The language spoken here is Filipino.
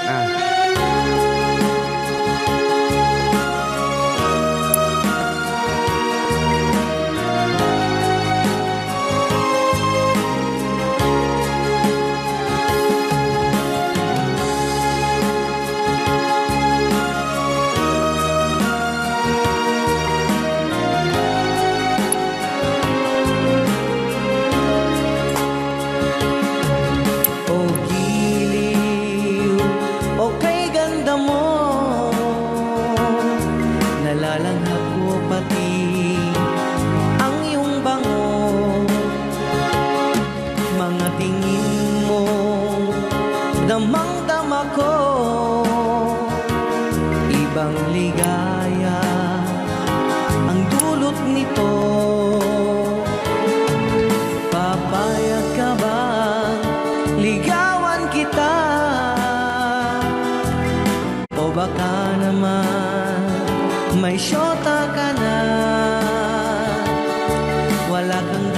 Ah. Nalalanghap ko pati ang iyong bango, mga tingin mo, damang-dama ko, ibang ligaya ang dulot nito. Papayag ka bang ligawan kita? O baka naman may syota ka na, wala kang